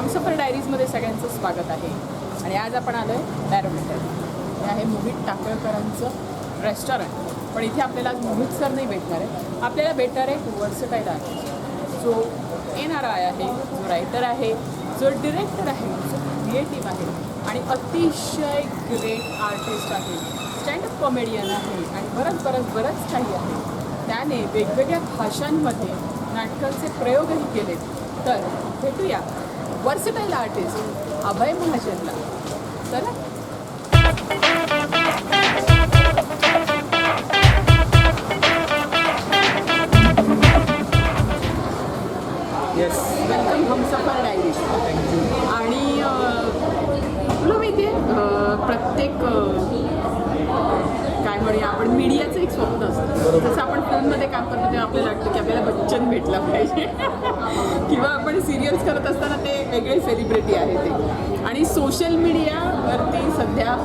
हमसफर डायरीजमध्ये सगळ्यांचं स्वागत आहे. आणि आज आपण आलो आहे बॅरोमीटर. हे आहे मोहित टाकळकरांचं रेस्टॉरंट. पण इथे आपल्याला आज मोहित सर नाही भेटणार आहे, आपल्याला भेटणार आहे एक वर्सटाईल आर्टिस्ट जो NRI आहे, जो रायटर आहे, जो डिरेक्टर आहे, जो क्रिएटिव्ह आहे आणि अतिशय ग्रेट आर्टिस्ट आहे, स्टँडअप कॉमेडियन आहे आणि बरंच काही आहे. त्याने वेगवेगळ्या भाषांमध्ये नाटकांचे प्रयोगही केले. तर भेटूया वर्सटाईल आर्टिस्ट अभय महाजनला. चला. Yes, welcome Humsafar diaries. आणि तुला माहिती आहे प्रत्येक काय म्हणूया आपण मीडियाचं एक स्वप्न असतं. जसं आपण फिल्ममध्ये काम करतो तेव्हा आपल्याला वाटतं की आपल्याला बच्चन भेटला पाहिजे किंवा आपण सिरियल्स करत असताना ते वेगळे सेलिब्रिटी आहे ते. आणि सोशल मीडियावरती सध्या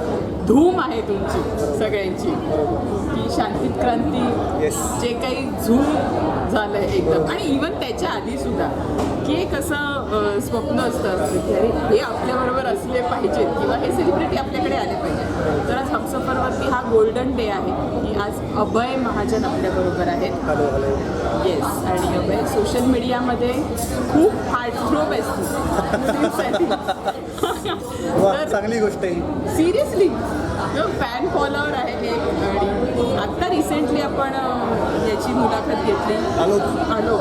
धूम आहे तुमची सगळ्यांची की शांतित क्रांती जे काही झूम झालं आहे एकदम. आणि इवन त्याच्या आधीसुद्धा की एक असं स्वप्न असतं की अरे हे आपल्याबरोबर असले पाहिजेत किंवा हे सेलिब्रिटी आपल्याकडे आले पाहिजे. तर आज हमसफरवरती हा गोल्डन डे आहे की आज अभय महाजन आपल्याबरोबर आहेत. येस. आणि अभय सोशल मीडियामध्ये खूप हार्टथ्रोब असतो. चांगली गोष्ट आहे. सिरियसली फॅन फॉलोअर आहे एक. आणि आत्ता रिसेंटली आपण याची मुलाखत घेतली आलो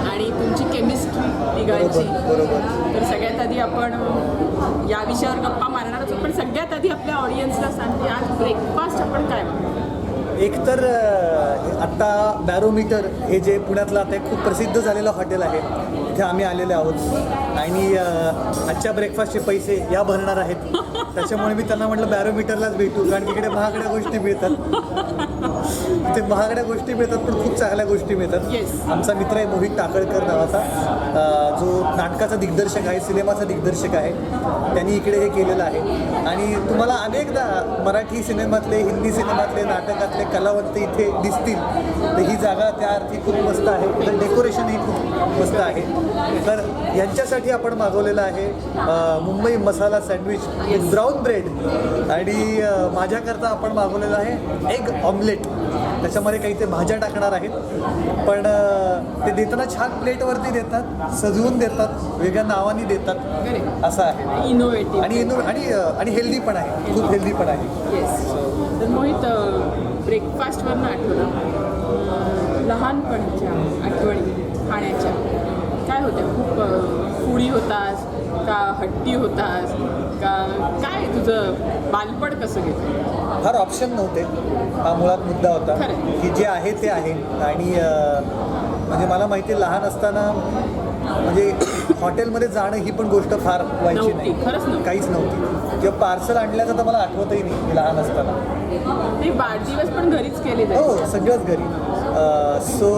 आणि तुमची केमिस्ट्री तिघांची. तर सगळ्यात आधी आपण या विषयावर गप्पा मारणारच आहोत, पण सगळ्यात आधी आपल्या ऑडियन्सला सांगते आज ब्रेकफास्ट आपण काय एकतर आत्ता बॅरोमीटर हे जे पुण्यातलं आता एक खूप प्रसिद्ध झालेलं हॉटेल आहे, इथे आम्ही आलेले आहोत आणि आजच्या ब्रेकफास्टचे पैसे या भरणार आहेत. त्याच्यामुळे मी त्यांना म्हटलं बॅरोमीटरलाच भेटू, कारण तिकडे महागड्या गोष्टी मिळतात. ते महागड्या गोष्टी मिळतात पण खूप चांगल्या गोष्टी मिळतात. येस. आमचा मित्र आहे मोहित टाकळकर नावाचा, जो नाटकाचा दिग्दर्शक आहे, सिनेमाचा दिग्दर्शक आहे. त्यांनी इकडे हे केलेलं आहे. आणि तुम्हाला अनेकदा मराठी सिनेमातले, हिंदी सिनेमातले, नाटकातले कलावंत इथे दिसतील. तर ही जागा त्या अर्थी खूप मस्त आहे. तर डेकोरेशनही खूप मस्त आहे. तर यांच्यासाठी आपण मागवलेलं आहे मुंबई मसाला सँडविच विथ ब्राऊन ब्रेड. आणि माझ्याकरता आपण मागवलेलं आहे एग ऑमलेट. त्याच्यामध्ये काही ते भाज्या टाकणार आहेत, पण ते देताना छान प्लेटवरती देतात, सजवून देतात, वेगळ्या नावाने देतात, असं आहे. इनोव्हेटिव्ह आणि हेल्दी पण आहे, खूप हेल्दी पण आहे. येस. तर मोहित ब्रेकफास्टवरनं आठवलं लहानपणीच्या आठवणी खाण्याच्या काय होत्या? खूप फुडी होतास का हट्टी होतास का काय? तुझं बालपण कसं घेतं? फार ऑप्शन नव्हते, हा मुळात मुद्दा होता की जे आहे ते आहे. आणि म्हणजे मला माहिती आहे लहान असताना म्हणजे हॉटेलमध्ये जाणं ही पण गोष्ट फार व्हायची नाही, काहीच नव्हती. किंवा पार्सल आणल्याचं तर मला आठवतही नाही लहान असताना. ते वाढदिवस पण घरीच केले हो, सगळंच घरी. सो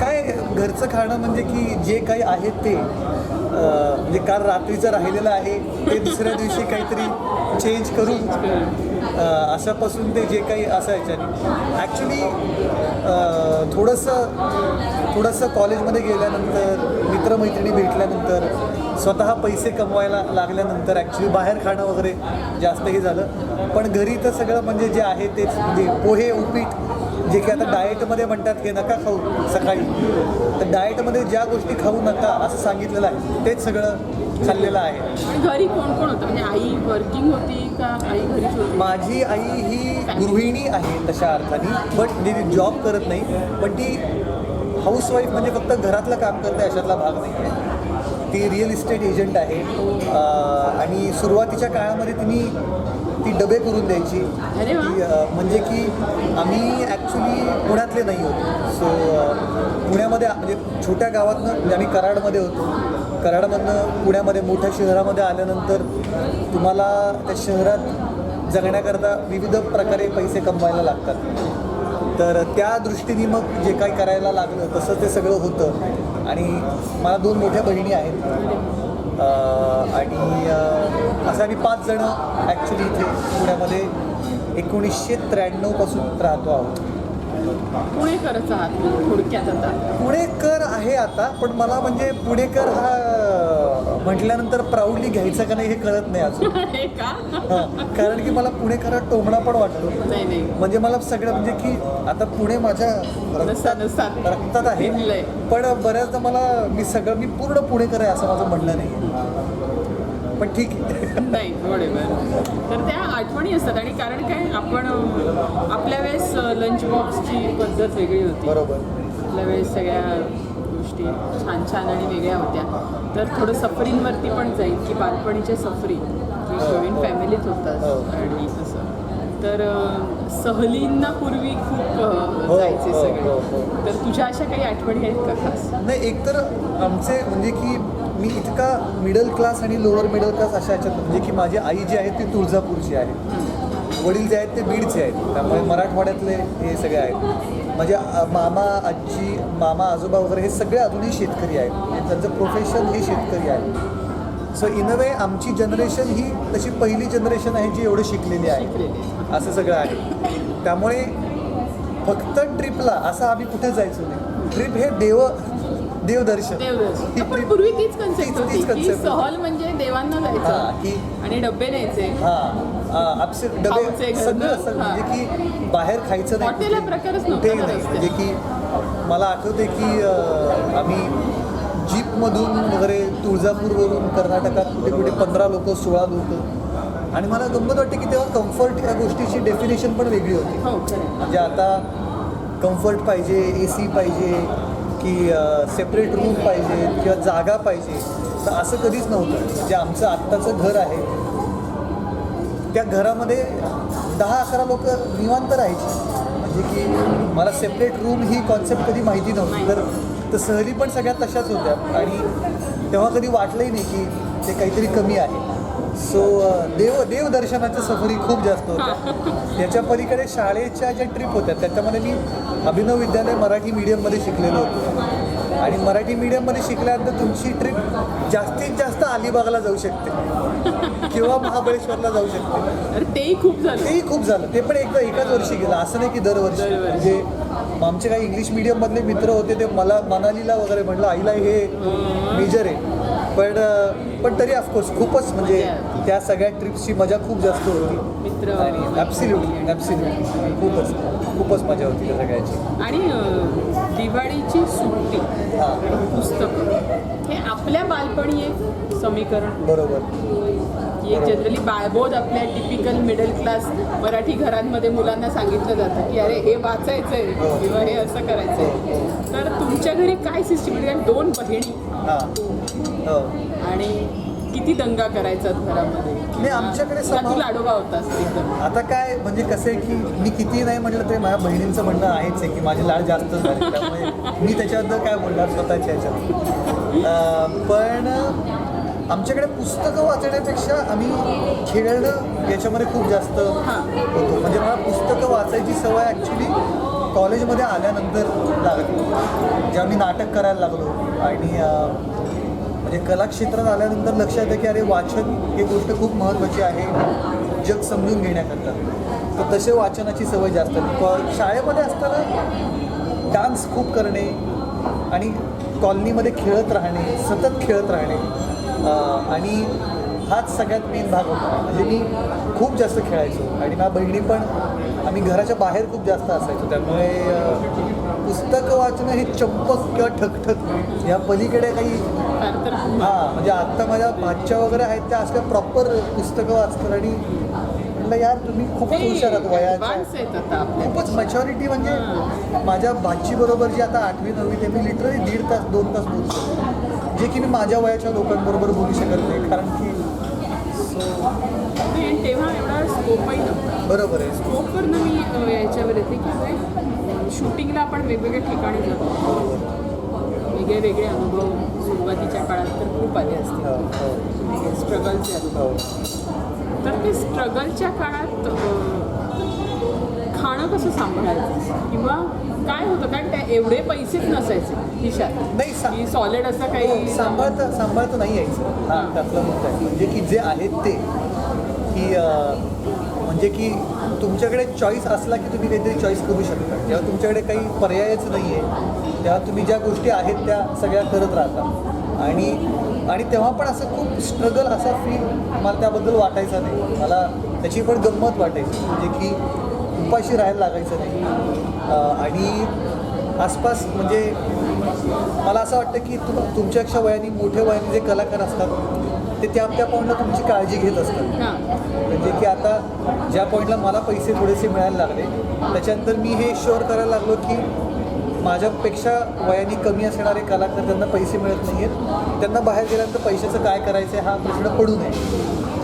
काय घरचं खाणं म्हणजे की जे काही आहे ते म्हणजे काल रात्रीचं राहिलेलं आहे ते दुसऱ्या दिवशी काहीतरी चेंज करून अशापासून ते जे काही असायचं. ॲक्च्युली थोडंसं कॉलेजमध्ये गेल्यानंतर, मित्रमैत्रिणी भेटल्यानंतर, स्वतः पैसे कमवायला लागल्यानंतर ॲक्च्युली बाहेर खाणं वगैरे जास्त हे झालं. पण घरी तर सगळं म्हणजे जे आहे तेच, म्हणजे पोहे, उपीट, जे की आता डाएटमध्ये म्हणतात की नका खाऊ सकाळी, तर डाएटमध्ये ज्या गोष्टी खाऊ नका असं सांगितलेलं आहे तेच सगळं खाल्लेलं आहे. घरी कोण कोण होतं? म्हणजे आई वर्किंग होती का आई घरीच होती? माझी आई ही गृहिणी आहे तशा अर्थाने, बट म्हणजे ती जॉब करत नाही, पण ती हाऊसवाईफ, म्हणजे फक्त घरातलं काम करते अशातला भाग नाही आहे. ती रिअल इस्टेट एजंट आहे. आणि सुरुवातीच्या काळामध्ये ती डबे करून द्यायची. म्हणजे की आम्ही ॲक्च्युली पुण्यातले नाही होतो. सो पुण्यामध्ये म्हणजे छोट्या गावातनं, म्हणजे आम्ही कराडमध्ये होतो. कराडमधनं पुण्यामध्ये मोठ्या शहरामध्ये आल्यानंतर तुम्हाला त्या शहरात जगण्याकरता विविध प्रकारे पैसे कमवायला लागतात. तर त्या दृष्टीने मग जे काही करायला लागलं तसं ते सगळं होतं. आणि मला 2 मोठ्या बहिणी आहेत. आणि असं आम्ही 5 जणं ॲक्च्युली इथे पुण्यामध्ये 1993 पासून राहतो आहोत. पुणेकरच आहात थोडक्यात? आता पुणेकर आहे आता, पण मला म्हणजे पुणेकर हा म्हटल्यानंतर प्राऊडली घ्यायचं का नाही हे कळत नाही अजून. हे का? हां, कारण की मला पुणेकरात टोमणा पण वाटतो. नाही नाही, म्हणजे मला सगळं म्हणजे की आता पुणे माझ्या नसतात. रक्तात आहे, हिंडलंय. पण बऱ्याचदा मला मी पूर्ण पुणेकर आहे असं माझं म्हणणं नाही. पण ठीक आहे. नाही बरोबर. तर त्या आठवणी असतात. आणि कारण काय, आपण आपल्या वेळेस लंच बॉक्सची पद्धत वेगळी होती. बरोबर. आपल्या वेळेस सगळ्या गोष्टी छान छान आणि वेगळ्या होत्या. तर थोडं सफरिंगवरती पण जाईल की बालपणीच्या सफरी की जॉईंट फॅमिलीत होतात आणि तसं. तर सहलींना पूर्वी खूप जायचे सगळे. तर तुझ्या अशा काही आठवणी आहेत का खास? नाही, एकतर आमचे म्हणजे की मी इतका मिडल क्लास आणि लोअर मिडल क्लास अशा ह्याच्यात म्हणजे की माझी आई जी आहे ती तुळजापूरची आहे, वडील जे आहेत ते बीडचे आहेत, त्यामुळे मराठवाड्यातले हे सगळे आहेत. माझे मामा आजी मामा आजोबा वगैरे हे सगळे अजूनही शेतकरी आहेत. म्हणजे त्यांचं प्रोफेशन हे शेतकरी आहे. सो इन अ वे आमची जनरेशन ही तशी पहिली जनरेशन आहे जी एवढं शिकलेली आहे. असं सगळं आहे. त्यामुळे फक्त ट्रिपला असं आम्ही कुठे जायचो नाही. ट्रिप हे देवदर्शन. ही पण trip- पूर्वी तीच कन्सेप्ट होती तीच की concept होती. सहल म्हणजे देवांना हां, जायचं की आणि डबे न्यायचे. खाऊचे खाऊचे डबे सगळं घरनं. सगळं म्हणजे की बाहेर खायचं नाही. हॉटेल हा प्रकारच नव्हता कुठेही ना नाही. रस्त्यात. म्हणजे की मला आठवते की आम्ही जीपमधून वगैरे तुळजापूरवरून कर्नाटकात कुठे कुठे 15 लोक 16 लोक. आणि मला गंमत वाटते की तेव्हा कम्फर्ट या गोष्टीची डेफिनेशन पण वेगळी होती. हो खरं. म्हणजे आता कम्फर्ट पाहिजे, AC पाहिजे की सेपरेट रूम पाहिजे किंवा जागा पाहिजे, तर असं कधीच नव्हतं. म्हणजे आमचं आत्ताचं घर आहे त्या घरामध्ये 10-11 लोक निवांत राहायची. म्हणजे की मला सेपरेट रूम ही कॉन्सेप्ट कधी माहिती नव्हती. तर सहली पण सगळ्या तशाच होत्या आणि तेव्हा कधी वाटलंही नाही की ते काहीतरी कमी आहे. सो देवदर्शनाच्या सफरी खूप जास्त होत्या. याच्या पलीकडे शाळेच्या ज्या ट्रिप होत्या त्याच्यामध्ये मी अभिनव विद्यालय मराठी मीडियममध्ये शिकलेलो होतो. आणि मराठी मीडियममध्ये शिकल्यानंतर तुमची ट्रिप जास्तीत जास्त अलिबागला जाऊ शकते किंवा महाबळेश्वरला जाऊ शकते. अरे तेही खूप झालं. तेही खूप झालं. ते पण एकदा एकाच वर्षी गेलं, असं नाही की दरवर्षी. म्हणजे आमचे काही इंग्लिश मीडियममधले मित्र होते ते मला मनालीला वगैरे म्हटलं आईला हे मेजर आहे. पण तरी ऑफकोर्स खूपच म्हणजे त्या सगळ्या ट्रिप्सची मजा खूप जास्त होती. मित्र आणि ॲब्सोल्युटली खूपच मजा होती त्या सगळ्याची. आणि दिवाळीची सुट्टी आणि पुस्तकं हे आपल्या बालपणी एक समीकरण. बरोबर. की एक जनरली बाळबोध आपल्या टिपिकल मिडल क्लास मराठी घरांमध्ये मुलांना सांगितलं जातं की अरे हे वाचायचं आहे किंवा हे असं करायचं आहे. तर तुमच्या घरी काय सिस्टीम आहे? 2 बहिणी हां. हो. आणि किती दंगा करायचा घरामध्ये? नाही, आमच्याकडे तू लाडोबा होतास एकदम. आता काय म्हणजे कसं आहे की मी किती नाही म्हटलं तरी माझ्या बहिणींचं म्हणणं आहेच आहे की माझे लाड जास्त झाले, त्यामुळे मी त्याच्याबद्दल काय बोलणार स्वतःच्या ह्याच्यात. पण आमच्याकडे पुस्तकं वाचण्यापेक्षा आम्ही खेळणं याच्यामध्ये खूप जास्त होतो. म्हणजे मला पुस्तकं वाचायची सवय ॲक्च्युली कॉलेजमध्ये आल्यानंतर लागली. जेव्हा मी नाटक करायला लागलो आणि म्हणजे कला क्षेत्रात आल्यानंतर लक्षात आहे की अरे वाचन ही गोष्ट खूप महत्त्वाची आहे जग समजून घेण्याकरता. तर तसे वाचनाची सवय जास्त. शाळेमध्ये असताना डान्स खूप करणे आणि कॉलनीमध्ये खेळत राहणे, सतत खेळत राहणे आणि हाच सगळ्यात मेन भाग होता. म्हणजे मी खूप जास्त खेळायचो आणि माझ्या बहिणी पण आम्ही घराच्या बाहेर खूप जास्त असायचो. त्यामुळे पुस्तकं वाचणं हे चंपक किंवा ठकठक या पलीकडे काही म्हणजे आत्ता माझ्या भाच्या वगैरे आहेत त्या असल्या प्रॉपर पुस्तकं वाचतात आणि म्हटलं यार तुम्ही खूपच हुशार आहात वयाच्या. खूपच मॅच्युरिटी. म्हणजे माझ्या भाचीबरोबर जी आता 8वी 9वी ते मी लिटरली 1.5 तास 2 तास बोलतो, जे की मी माझ्या वयाच्या लोकांबरोबर बोलू शकत नाही. कारण की तेव्हा एवढा स्कोपही नव्हता. बरोबर आहे. स्कोपवरनं मी याच्यावर येते की शूटिंगला आपण वेगवेगळ्या ठिकाणी जातो. वेगळे वेगळे अनुभव सुरुवातीच्या काळात तर खूप आले असतील, स्ट्रगलचे अनुभव. तर ते स्ट्रगलच्या काळात खाणं कसं सांभाळायचं किंवा काय होतं? कारण त्या एवढे पैसेच नसायचे खिशात. नाही, सॉलिड असं काही सांभाळतं नाही यायचं. हां, त्यातलं मत आहे. म्हणजे की जे आहेत ते की म्हणजे की तुमच्याकडे चॉईस असला की तुम्ही काहीतरी चॉईस करू शकता. जेव्हा तुमच्याकडे काही पर्यायच नाही आहे तेव्हा तुम्ही ज्या गोष्टी आहेत त्या सगळ्या करत राहता. आणि आणि तेव्हा पण असं खूप स्ट्रगल असा फील मला त्याबद्दल वाटायचा नाही. मला त्याची पण गंमत वाटायची, म्हणजे की उपाशी राहायला लागायचं नाही. आणि आसपास म्हणजे मला असं वाटतं की तुमच्यापेक्षा वयाने मोठ्या वयाने जे कलाकार असतात ते त्या पॉईंटला तुमची काळजी घेत असतात. हां म्हणजे की आता ज्या पॉईंटला मला पैसे थोडेसे मिळायला लागले त्याच्यानंतर मी हे शुअर करायला लागलो की माझ्यापेक्षा वयाने कमी असणारे कलाकार त्यांना पैसे मिळत नाही आहेत, त्यांना बाहेर गेल्यानंतर पैशाचं काय करायचं आहे हा प्रश्न पडू नये,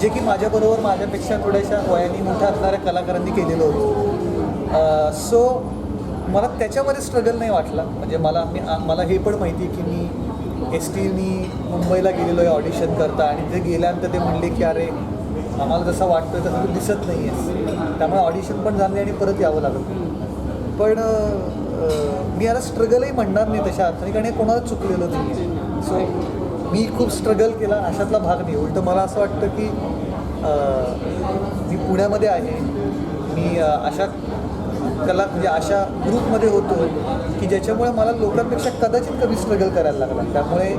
जे की माझ्याबरोबर माझ्यापेक्षा थोड्याशा वयाने मोठ्या असणाऱ्या कलाकारांनी केलेलं होतं. सो मला त्याच्यामध्ये स्ट्रगल नाही वाटला. म्हणजे मला हे पण माहिती आहे की मी एस टीनी मुंबईला गेलेलो आहे ऑडिशन करता, आणि ते गेल्यानंतर ते म्हणले की अरे आम्हाला जसं वाटतं तसं तू दिसत नाही आहेस, त्यामुळे ऑडिशन पण झालं आणि परत यावं लागलं. पण मी याला स्ट्रगलही म्हणणार नाही तशा अर्थाने, कारण हे कोणाला चुकलेलं नाही आहे. सो मी खूप स्ट्रगल केला अशातला भाग नाही. उलटं मला असं वाटतं की मी पुण्यामध्ये आहे, मी अशा म्हणजे अशा ग्रुपमध्ये होतो की ज्याच्यामुळे मला लोकांपेक्षा कदाचित कमी स्ट्रगल करायला लागला. त्यामुळे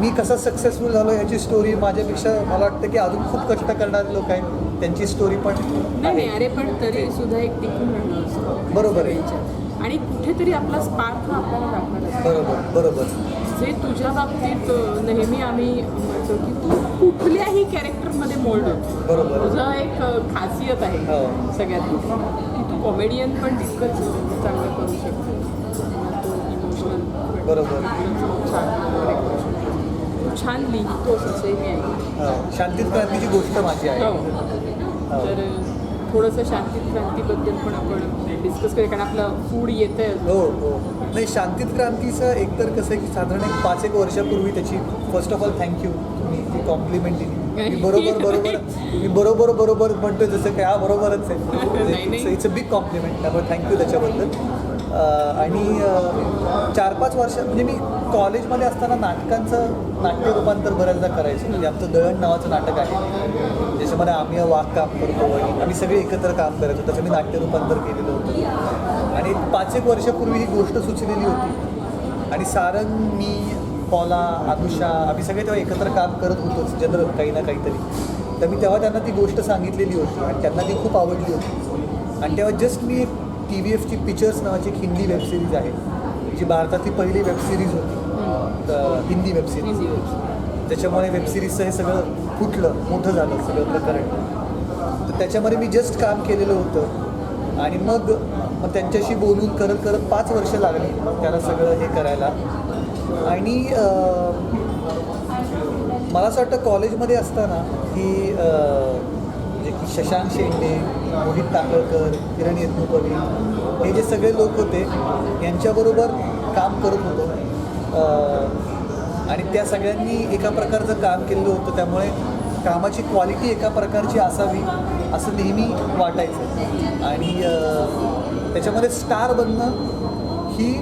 मी कसा सक्सेसफुल झालो ह्याची स्टोरी माझ्यापेक्षा मला वाटतं की अजून खूप कष्ट करणारे लोक आहेत त्यांची स्टोरी पण नाही. अरे पण तरी सुद्धा एक टिकून राहणं असतं. बरोबर आहे. आणि कुठेतरी आपला स्पार्क हा आपल्याला लागणार असतो. बरोबर. जे तुझ्या बाबतीत नेहमी आम्ही म्हणतो की तू कुठल्याही कॅरेक्टरमध्ये मोल्ड होतो. बरोबर. तुझं एक खासियत आहे सगळ्यात मोठी की तू कॉमेडियन पण तितकंच चांगलं करू शकतो. तो इमोशनल बरोबर. तू छान लिहितोस असंही मी ऐकलं. शांतीत क्रांतीची गोष्ट माझी आहे. तर थोडंसं शांतीत क्रांतीबद्दल पण आपण डिस्कस करूया, कारण आपलं फूड येतं आहे. हो. नाही, शांतीत क्रांतीचं एकतर कसं आहे की साधारण 5-1 वर्षापूर्वी त्याची फर्स्ट ऑफ ऑल थँक्यू, तुम्ही ती कॉम्प्लिमेंट दिली. मी बरोबर म्हणतोय जसं काय, हा बरोबरच आहे. इट्स अ बिग कॉम्प्लिमेंट, त्यामुळे थँक्यू त्याच्याबद्दल. आणि 4-5 वर्ष म्हणजे मी कॉलेजमध्ये असताना नाटकांचं नाट्य रूपांतर बऱ्याचदा करायचं. म्हणजे आमचं दळण नावाचं नाटक आहे ज्याच्यामध्ये आम्ही वाघ काम करतो आणि आम्ही सगळे एकत्र काम करायचो, त्याचं मी नाट्य रूपांतर केलेलं होतं. आणि 5-1 वर्षापूर्वी ही गोष्ट सुचलेली होती आणि सारंग, मी, पॉला, अनुषा आम्ही सगळे तेव्हा एकत्र काम करत होतोच जनरल काही ना काहीतरी. तर मी तेव्हा त्यांना ती गोष्ट सांगितलेली होती आणि त्यांना ती खूप आवडली होती. आणि तेव्हा जस्ट मी TVFची पिक्चर्स नावाची एक हिंदी वेबसिरीज आहे जी भारतातली पहिली वेबसिरीज होती, हिंदी वेबसिरीज. त्याच्यामुळे वेबसिरीजचं हे सगळं फुटलं, मोठं झालं सगळं प्रकरण. तर त्याच्यामध्ये मी जस्ट काम केलेलं होतं आणि मग त्यांच्याशी बोलून करत 5 वर्ष लागली त्याला सगळं हे करायला. आणि मला असं वाटतं कॉलेजमध्ये असताना की म्हणजे की शशांक शेंडे, मोहित टाकळकर, किरण यत्नुपवी हे जे सगळे लोक होते यांच्याबरोबर काम करत होतो. आणि त्या सगळ्यांनी एका प्रकारचं काम केलेलं होतं, त्यामुळे कामाची क्वालिटी एका प्रकारची असावी असं नेहमी वाटायचं. आणि त्याच्यामध्ये स्टार बनणं ही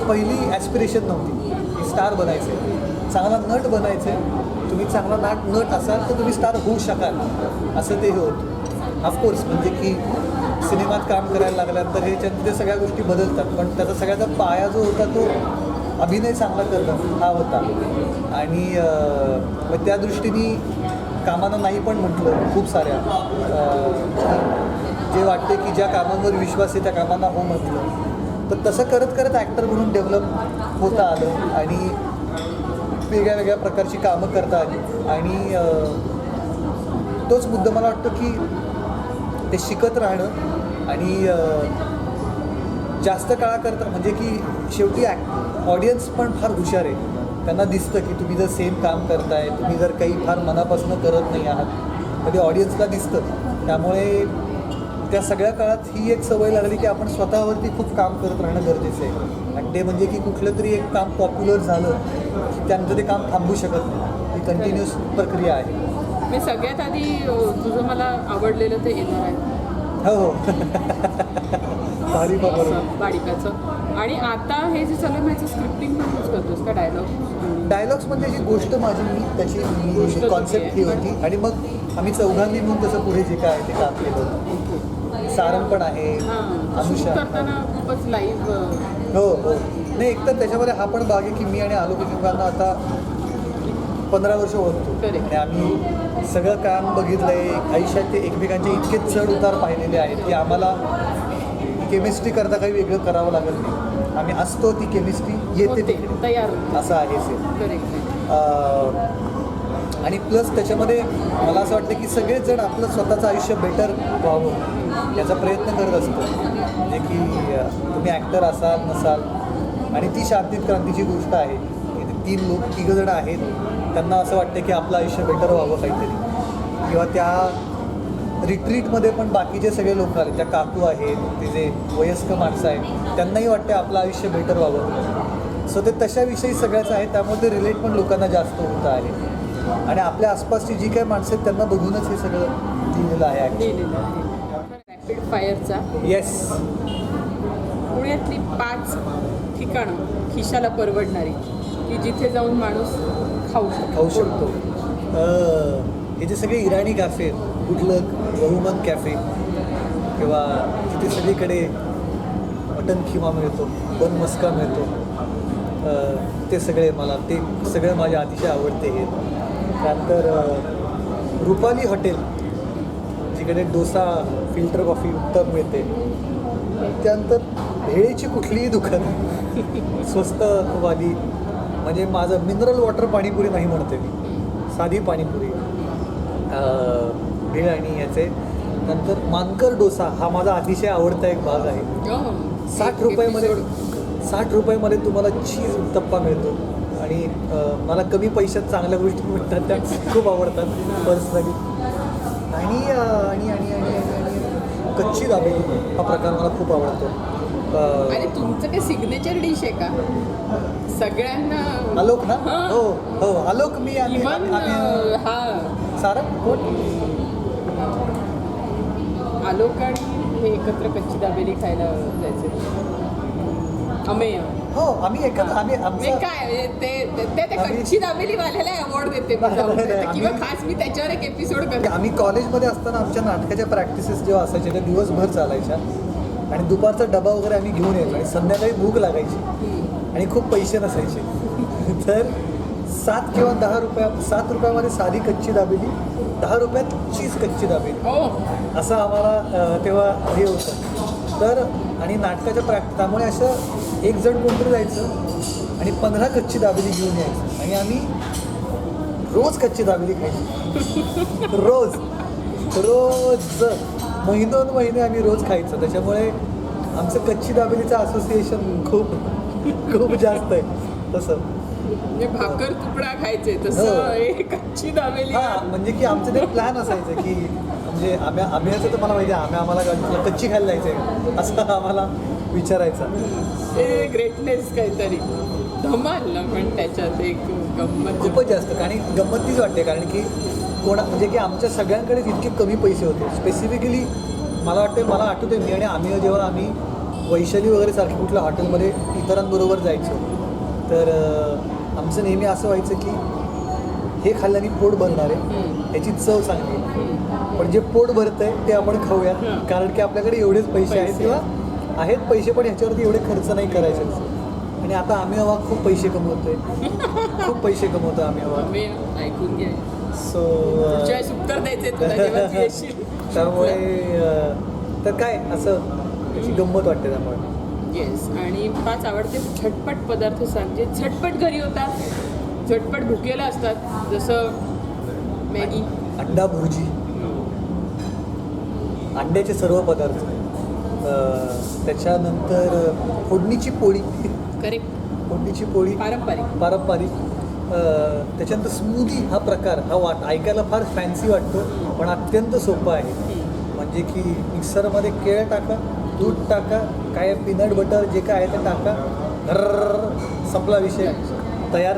पहिली ॲस्पिरेशन नव्हती की स्टार बनायचं आहे, चांगला नट बनायचं आहे. तुम्ही चांगला नट असाल तर तुम्ही स्टार होऊ शकाल असं ते हे होतं. ऑफकोर्स म्हणजे की सिनेमात काम करायला लागल्यानंतर ते सगळ्या गोष्टी बदलतात, पण त्याचा सगळ्याचा पाया जो होता तो अभिनय चांगला करणं हा होता. आणि मग त्या दृष्टीने कामांना नाही पण म्हटलं खूप साऱ्या, जे वाटते की ज्या कामांवर विश्वास आहे त्या कामांना हो म्हटलं. तर तसं करत ॲक्टर म्हणून डेव्हलप होता आलं आणि वेगळ्या प्रकारची कामं करता आली. आणि तोच मुद्दा मला वाटतं की ते शिकत राहणं आणि जास्त काळाकरता म्हणजे की शेवटी ऑडियन्स पण फार हुशार आहे. त्यांना दिसतं की तुम्ही जर सेम काम करताय, तुम्ही जर काही फार मनापासून करत नाही आहात तर ते ऑडियन्सला दिसतं. त्यामुळे त्या सगळ्या काळात ही एक सवय लागली की आपण स्वतःवरती खूप काम करत राहणं गरजेचं आहे. आणि ते म्हणजे की कुठलं तरी एक काम पॉप्युलर झालं की त्यानंतर ते काम थांबू शकत नाही, ही कंटिन्युअस प्रक्रिया आहे. मी सगळ्यात आधी तुझं मला आवडलेलं ते येणार आहे. हो बाळिकाचं. आणि आता हे जे चालू आहे माझं स्क्रिप्टिंग पण यूज करतोस का? डायलॉग्समध्ये जी गोष्ट माझी त्याची कॉन्सेप्ट ही होती आणि मग आम्ही चौघांनी म्हणून तसं पुढे जे काय आहे ते काम केलं होतं. सारंग पण आहे, अनुषा करताना खूपच लाईव्ह. हो. नाही, एकतर त्याच्यामध्ये हा पण भाग आहे की मी आणि आलोक एकमेकांना आता 15 वर्ष ओळखतो Correct. आणि आम्ही सगळं काम बघितलंय आयुष्यात ते एकमेकांचे इतके चढ उतार पाहिलेले आहेत की आम्हाला केमिस्ट्री करता काही वेगळं करावं लागत नाही. आम्ही असतो ती केमिस्ट्री येते होते, तिकडे तयार होते. असं आहे सेम. करेक्ट. आणि प्लस त्याच्यामध्ये मला असं वाटतं की सगळेच जण आपलं स्वतःचं आयुष्य बेटर व्हावं याचा प्रयत्न करत असतो. म्हणजे की तुम्ही ॲक्टर असाल नसाल आणि ती शाब्दिक क्रांतीची गोष्ट आहे. तिघं जण आहेत त्यांना असं वाटतं की आपलं आयुष्य बेटर व्हावं काहीतरी. किंवा त्या रिट्रीटमध्ये पण बाकीचे सगळे लोक आले, त्या काकू आहेत, ते जे वयस्क माणसं आहेत त्यांनाही वाटते आपलं आयुष्य बेटर व्हावं. सो ते तशाविषयी सगळ्याच आहे, त्यामुळे ते रिलेट पण लोकांना जास्त होतं आहे. आणि आपल्या आसपासची जी काही माणसं आहेत त्यांना बघूनच हे सगळं लिहिलेलं आहे. लिहिलेलं आहे. रॅपिड फायरचा येस. पुण्यातली 5 ठिकाणं खिशाला परवडणारी की जिथे जाऊन माणूस खाऊ शकतो. हे जे सगळे इराणी कॅफे आहेत, कुठलं बहुमन कॅफे किंवा तिथे सगळीकडे मटन खिमा मिळतो, बन मस्का मिळतो, ते सगळे मला ते सगळं माझ्या अतिशय आवडते. हे त्यानंतर रुपाली हॉटेल जिकडे डोसा, फिल्टर कॉफी उत्तम मिळते. त्यानंतर भेळीची कुठलीही दुकान स्वस्तवाली, म्हणजे माझं मिनरल वॉटर पाणीपुरी नाही म्हणते मी, साधी पाणीपुरी, भेळ आणि याचे. नंतर मानकर डोसा हा माझा अतिशय आवडता एक भाग आहे. 60 रुपयामध्ये तुम्हाला चीज उत्तप्पा मिळतो आणि मला कमी पैशात चांगल्या गोष्टी मिळतात, त्या खूप आवडतात पर्सनली. आणि आणि आणि आणि आणि कच्ची दाबेली हा प्रकार मला खूप आवडतो. आणि तुमचं काय सिग्नेचर डिश आहे का सगळ्यांना? आलोक ना? हो हो, आलोक. मी इव्हन हा सारा कोण आलोक आणि हे एकत्र कच्ची दाबेली खायला जायचे. अमेय. हो, आम्ही एकत्र आम्ही मी आमचं काय ते कच्ची दाबेली वाल्याला अवॉर्ड देते मी जाऊन. किंवा खास मी त्याच्यावर एक एपिसोड करते. आम्ही कॉलेजमध्ये असताना आमच्या नाटकाच्या प्रॅक्टिसेस जेव्हा असायच्या त्या दिवसभर चालायच्या आणि दुपारचा डबा वगैरे आम्ही घेऊन यायचो आणि संध्याकाळी भूक लागायची आणि खूप पैसे नसायचे. तर 7 किंवा 10 रुपया, 7 रुपयामध्ये साधी कच्ची दाबेली, 10 रुपयात चीज कच्ची दाबेली, असं आम्हाला तेव्हा हे होतं. तर आणि नाटकाच्या त्यामुळे असं एक जण कोणतरी जायचं आणि 15 कच्ची दाबेली घेऊन यायचं आणि आम्ही रोज कच्ची दाबेली खायची. रोज महिने आम्ही रोज खायचं. त्याच्यामुळे आमचं कच्ची दाबेलीचं असोसिएशन खूप जास्त आहे. तसं म्हणजे भाकर तुकडा खायचे तसं एक कच्ची दाबेली. हां, म्हणजे की आमचं ते प्लॅन असायचं की म्हणजे आम्ही तर मला माहिती आहे आम्हाला कच्ची खायला जायचं असं आम्हाला विचारायचं. हे ग्रेटनेस काहीतरी धमाल ना, पण त्याच्यात एक गंमत खूपच जास्त. आणि गंमत तीच वाटते कारण की म्हणजे की आमच्या सगळ्यांकडेच इतके कमी पैसे होते. स्पेसिफिकली मला आठवते मी आणि आम्ही वैशाली वगैरे सारखे कुठल्या हॉटेलमध्ये इतरांबरोबर जायचो तर आमचं नेहमी असं व्हायचं की हे खाल्ल्याने पोट भरणार आहे, याची चव चांगली आहे, पण जे पोट भरतं आहे ते आपण खाऊया कारण की आपल्याकडे एवढेच पैसे आहेत किंवा आहेत पैसे पण ह्याच्यावरती एवढे खर्च नाही करायचे. आणि आता आम्ही खूप पैसे कमवतोय, खूप पैसे कमवतो आम्ही. ऐकून घ्या. सो उत्तर द्यायचे तुला जेव्हा तू येशील. त्यामुळे तर काय असं त्याची गंमत वाटते त्यामुळे. येस. आणि 5 आवडते झटपट पदार्थ सांग जे झटपट घरी होतात, झटपट भुकेला असतात, जसं मॅगी, अंडा भुर्जी, अंड्याचे सर्व पदार्थ, त्याच्यानंतर फोडणीची पोळी. करेक्ट. फोडणीची पोळी पारंपरिक. त्याच्यानंतर स्मूदी हा प्रकार ऐकायला फार फॅन्सी वाटतो पण अत्यंत सोपं आहे. म्हणजे की मिक्सरमध्ये केळ टाका, दूध टाका, काय पीनट बटर जे काय आहे ते टाका, संपला विषय, तयार.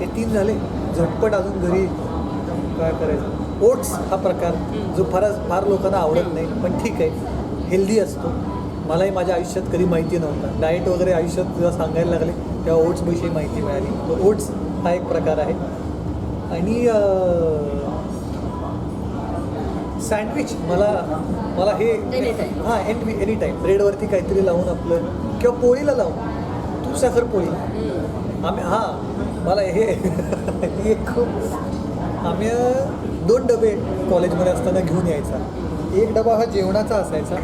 हे 3 झाले. झटपट अजून घरी काय करायचं. ओट्स हा प्रकार जो फार लोकांना आवडत नाही पण ठीक आहे, हेल्दी असतो. मलाही माझ्या आयुष्यात कधी माहिती नव्हता. डाएट वगैरे आयुष्यात जेव्हा सांगायला लागले तेव्हा ओट्सविषयी माहिती मिळाली. तर ओट्स हा एक प्रकार आहे. आणि सँडविच मला हे एनी टाईम ब्रेडवरती काहीतरी लावून आपलं किंवा पोळीला लावून तूप साखर पोळी. मला हे ही एक खूप आम्ही 2 डबे कॉलेजमध्ये असताना घेऊन यायचा. एक डबा हा जेवणाचा असायचा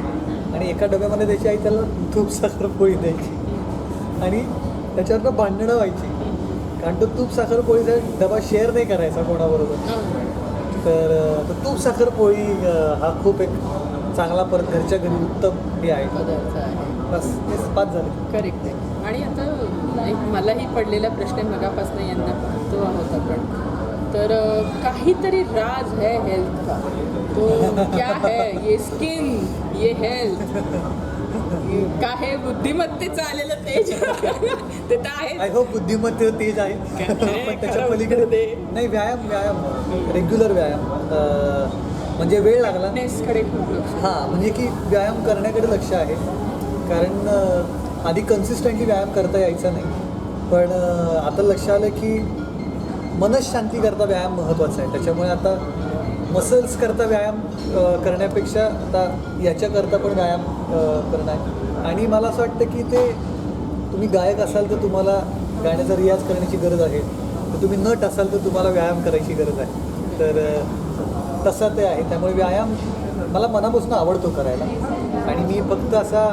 आणि एका डब्यामध्ये त्याची आई त्याला तूप साखर पोळी द्यायची आणि त्याच्यावरनं भांडणं व्हायची कारण तो तूप साखर पोळीचा डबा शेअर नाही करायचा कोणाबरोबर. तर तूप साखर पोळी हा खूप एक चांगला परत घरच्या घरी उत्तम हे आहे. पदार्थ आहे. बस तेच 5 झाले. करेक्ट आहे. आणि आता एक मलाही पडलेला प्रश्न आहे, मगापासून यांना पाहतो आहोत आपण, तर काहीतरी राज है हेल्थ का, तो क्या है? ये स्किन, ये हेल्थ, का हे बुद्धिमत्तेचं आलेलं तेज ते तर आहे. आय होप बुद्धिमत्तेचं तेज आहे पण त्याच्या पलीकडे नाही. व्यायाम रेग्युलर व्यायाम म्हणजे वेळ लागला फिटनेसकडे खूप लक्ष. हां, म्हणजे की व्यायाम करण्याकडे लक्ष आहे कारण आधी कन्सिस्टंटली व्यायाम करता यायचा नाही पण आता लक्ष आलं की मनःशांतीकरता व्यायाम महत्त्वाचा आहे. त्याच्यामुळे आता मसल्स करता व्यायाम करण्यापेक्षा आता याच्याकरता पण व्यायाम करणं आहे. आणि मला असं वाटतं की ते तुम्ही गायक असाल तर तुम्हाला गाण्याचा रियाज करण्याची गरज आहे, तर तुम्ही नट असाल तर तुम्हाला व्यायाम करायची गरज आहे. तर तसं ते आहे. त्यामुळे व्यायाम मला मनापासून आवडतो करायला आणि मी फक्त असा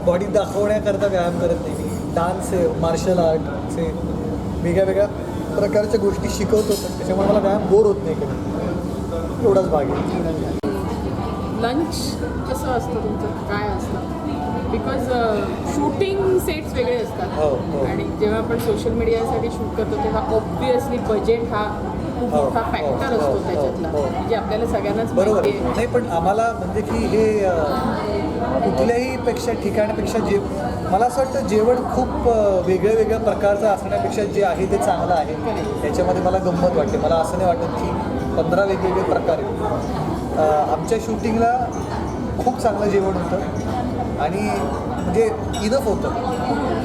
बॉडी दाखवण्याकरता व्यायाम करत नाही. मी डान्स आहे, मार्शल आर्टचे वेगळ्या प्रकारच्या गोष्टी शिकवतो पण त्याच्यामुळे मला व्यायाम बोर होत नाही कधी. एवढाच भाग आहे. लंच कसं असतं तुमचं, काय असतं? बिकॉज शूटिंग सेट्स वेगळे असतात हो, हो. आणि जेव्हा आपण सोशल मीडियासाठी शूट करतो तेव्हा ऑब्वियसली बजेट हा खूप हो, मोठा हो, फॅक्टर हो, असतो हो, त्याच्यातला, हो. म्हणजे आपल्याला सगळ्यांनाच बरोबर माहिती आहे. नाही पण आम्हाला म्हणजे की हे कुठल्याही ठिकाणापेक्षा जे मला असं वाटतं जेवण खूप वेगळ्या प्रकारचं असण्यापेक्षा जे आहे ते चांगलं आहे. त्याच्यामध्ये मला गंमत वाटते. मला असं नाही वाटत की 15 वेगवेगळे प्रकार आहेत. आमच्या शूटिंगला खूप चांगलं जेवण होतं आणि म्हणजे इनफ होतं.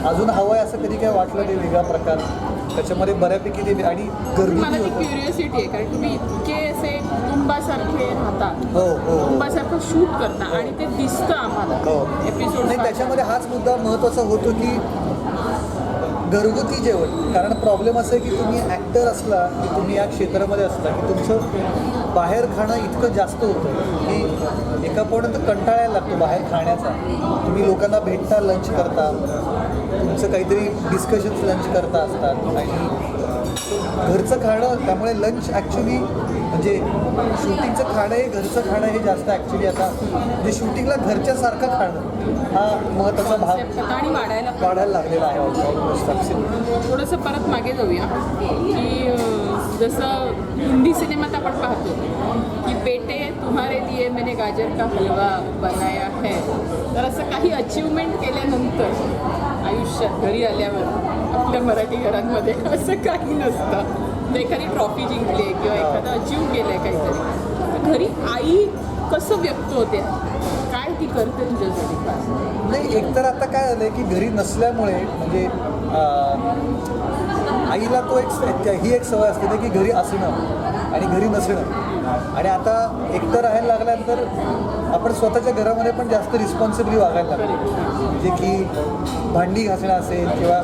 अजून हवं आहे असं कधी काय वाटलं ते वेगळा प्रकार त्याच्यामध्ये बऱ्यापैकी ते आणि मला घरगुती ती होतं. क्युरिओसिटी आहे कारण तुम्ही इतके असे कुटुंबासारखे राहतात, हो हो कुटुंबासारखं शूट करता आणि ते दिसतं आम्हाला हो. एपिसोड. नाही त्याच्यामध्ये हाच मुद्दा महत्त्वाचा होतो की घरगुती जेवण. कारण प्रॉब्लेम असं आहे की तुम्ही ॲक्टर असला की तुम्ही या क्षेत्रामध्ये असला की तुमचं बाहेर खाणं इतकं जास्त होतं की एका पॉईंट कंटाळायला लागतो बाहेर खाण्याचा. तुम्ही लोकांना भेटता, लंच करता, तुमचं काहीतरी डिस्कशन्स लंच करता असतात आणि घरचं खाणं. त्यामुळे लंच ॲक्च्युली म्हणजे शूटिंगचं खाणं हे घरचं खाणं हे जास्त ॲक्च्युली आता म्हणजे शूटिंगला घरच्यासारखं खाणं हा महत्त्वाचा भाग आणि वाढायला लागलेला आहे ऑलमोस्ट. थोडंसं परत मागे जाऊया की जसं हिंदी सिनेमात आपण पाहतो की बेटे तुम्हारे लिए मैंने गाजर का हलवा बनाया है. तर असं काही अचीवमेंट केल्यानंतर आयुष्यात घरी आल्यावर आपल्या मराठी घरांमध्ये असं काही नसतं. तर एखादी ट्रॉफी जिंकली आहे किंवा एखादं अचीव केलं आहे काहीतरी, तर घरी आई कसं व्यक्त होते, काय ती करते तुझ्यासाठी? नाही एकतर आता काय झालं आहे की घरी नसल्यामुळे म्हणजे आईला तो ही एक सवय असते ना की घरी असणं आणि घरी नसणं. आणि आता एकतर राहायला लागल्यानंतर आपण स्वतःच्या घरामध्ये पण जास्त रिस्पॉन्सिबली वागायला लागतो. म्हणजे की भांडी घासणं असेल किंवा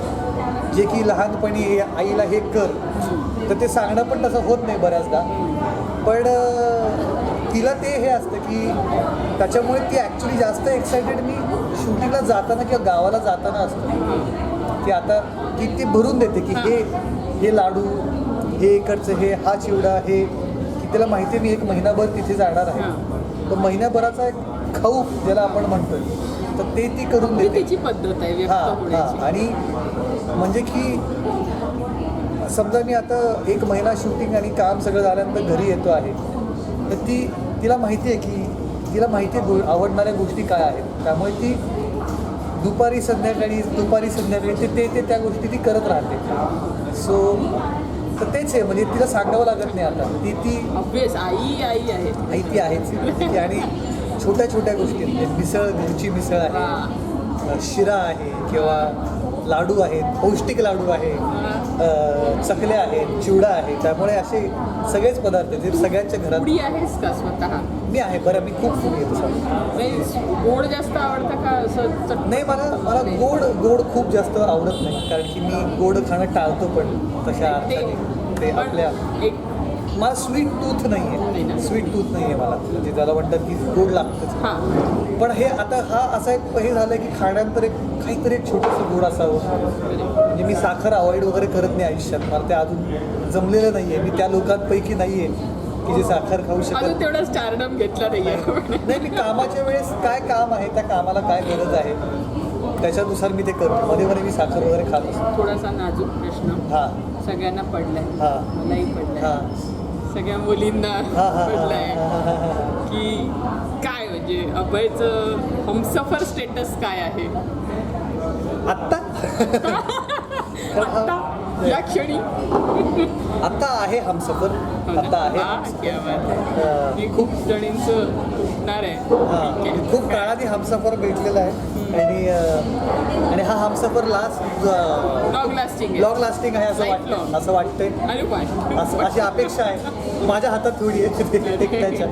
जे की लहानपणी हे आईला हे कर तर ते सांगणं पण तसं होत नाही बऱ्याचदा. पण तिला ते हे असतं की त्याच्यामुळे ती ॲक्च्युली जास्त एक्सायटेड मी शूटिंगला जाताना किंवा गावाला जाताना असतो की आता की ती भरून देते की हे लाडू, हे इकडचं हे हा चिवडा, हे की तिला माहिती आहे मी 1 महिनाभर तिथे जाणार आहे. तर महिन्याभराचा एक खाऊ ज्याला आपण म्हणतो तर ते ती करून देते. तिची पद्धत आहे व्यक्त होण्याची. आणि म्हणजे की समजा मी आता 1 महिना शूटिंग आणि काम सगळं झाल्यानंतर घरी येतो आहे तर तिला माहिती आहे की तिला माहिती आहे आवडणाऱ्या गोष्टी काय आहेत. त्यामुळे ती दुपारी संध्याकाळी ते त्या गोष्टी ती करत राहते. सो तर तेच आहे म्हणजे तिला सांगावं लागत नाही आता. ती ऑब्वियस आई आहे. आई ती आहेच. आणि छोट्या गोष्टी आहेत. मिसळ, घरची मिसळ आहे, शिरा आहे किंवा लाडू आहेत, पौष्टिक लाडू आहे चकल्या आहेत, चिवडा आहे, त्यामुळे असे सगळेच पदार्थ आहेत जे सगळ्यांच्या घरात. फूडी आहेस का स्वतः? मी आहे बरं, मी खूप फूड येतो सर. नाही, गोड जास्त आवडतं का असं नाही, मला गोड खूप जास्त आवडत नाही, कारण की मी गोड खाणं टाळतो पण तशा अर्थाने ते आपल्या एक मला स्वीट टूथ नाही नाही ना? आहे, स्वीट टूथ नाही आहे मला, म्हणजे त्याला म्हणतात की गोड लागतंच. हां पण हे आता हा असा एक हे झालं की खाण्यानंतर एक काहीतरी एक छोटंसं गोड असावं. म्हणजे मी साखर अवॉइड वगैरे करत नाही आयुष्यात, मला ते अजून जमलेलं नाही आहे. मी त्या लोकांपैकी नाही आहे की जे साखर खाऊ शकत अजून तेवढा स्टारडम घेतला नाहीये. नाही. मी कामाच्या वेळेस काय काम आहे, त्या कामाला काय गरज आहे त्याच्यानुसार मी ते करतो. मध्ये मध्ये मी साखर वगैरे खात असतो. थोडासा नाजूक प्रश्न हां सगळ्यांना पडलाय, हां मलाही पडलाय, हां सगळ्या मुलींना हां हां पडलाय हां की काय म्हणजे अभयचं हमसफर स्टेटस काय आहे आत्ता आत्ता या क्षणी? आत्ता आहे हमसफर, आता आहे वाह, क्या बात आहे. मी खूप जणींचं उठणार आहे. हां, ठीक आहे. खूप काळाने हमसफर भेटलेला आहे आणि हा हमसफर लॉंग लास्टिंग आहे. लॉंग लास्टिंग आहे असं Lifelong. वाटतं, असं वाटतंय. अरे वा. असं अशी अपेक्षा आहे. माझ्या हातात थोडी आहे त्याच्या,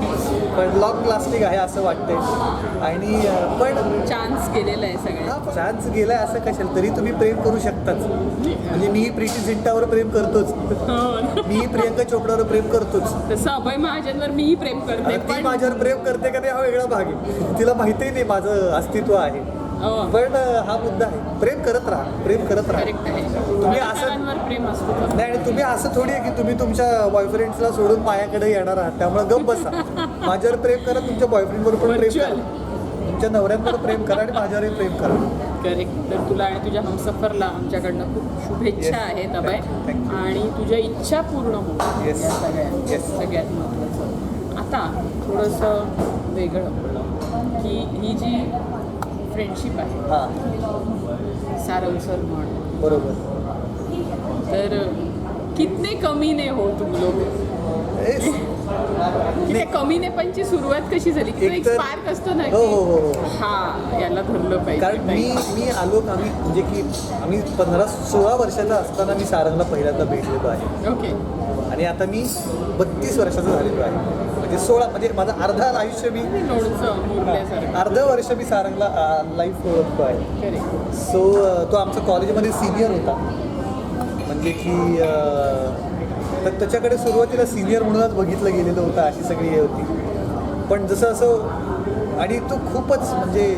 पण लॉंग लास्टिंग आहे असं वाटतंय. आणि पण चान्स गेलेला आहे सगळ्या. हा चान्स गेलाय असं कशाला, तरी तुम्ही प्रेम करू शकताच. म्हणजे मी प्रीती झिंटावर प्रेम करतोच, मी प्रियंका चोपडावर प्रेम करतोच. तसं अभय महाजनवर मीही प्रेम करते, ती पण माझ्यावर प्रेम करते का नाही हा वेगळा भाग आहे. तिला माहितीही नाही माझं अस्तित्व आहे. पण हा मुद्दा आहे, प्रेम करत राहा, प्रेम करत राहा. करेक्ट आहे. तुम्ही असं कलाकारांवर प्रेम असतं. नाही, आणि तुम्ही असं थोडी आहे की तुम्ही तुमच्या बॉयफ्रेंड्सला सोडून माझ्याकडे येणार आहात, त्यामुळे गप बसा. माझ्यावर प्रेम करा, तुमच्या बॉयफ्रेंडवर पण प्रेम करा, Virtual. तुमच्या नवऱ्यांवर प्रेम करा आणि माझ्यावरही प्रेम करा. करेक्ट. तर तुला आणि तुझ्या हमसफरला आमच्याकडनं खूप शुभेच्छा Yes. आहेत अभय. Thank you. आणि तुझ्या इच्छा पूर्ण हो Yes. या सगळ्या. Yes. सगळ्यात महत्त्वाचं. आता थोडंसं वेगळं की ही जी फ्रेंडशिप आहे, हां सारंग सर म्हण, बरोबर. तर कितने कमीने हो तुम लोग? की त्या कमीनेपणची सुरुवात कशी झाली? की एक तर- स्पार्क असतो ना हो हो हो की हा याला धरलं कारण पाहिजे. मी आलो आम्ही म्हणजे की आम्ही 15-16 वर्षाचा असताना मी सारंगला पहिल्यांदा भेटलेलो आहे. ओके. आणि आता मी 32 वर्षाचा झालेलो आहे. म्हणजे 16 म्हणजे माझं अर्धा आयुष्य मी लोणचं मुरल्यासारखं. अर्ध वर्ष मी सारंगला लाईफ ओळखतो आहे. करेक्ट. सो तो आमचा कॉलेजमध्ये सिनियर होता. म्हणजे की तर त्याच्याकडे सुरुवातीला सिनियर म्हणूनच बघितलं गेलेलं होतं, अशी सगळी हे होती. पण जसं असं आणि तो खूपच म्हणजे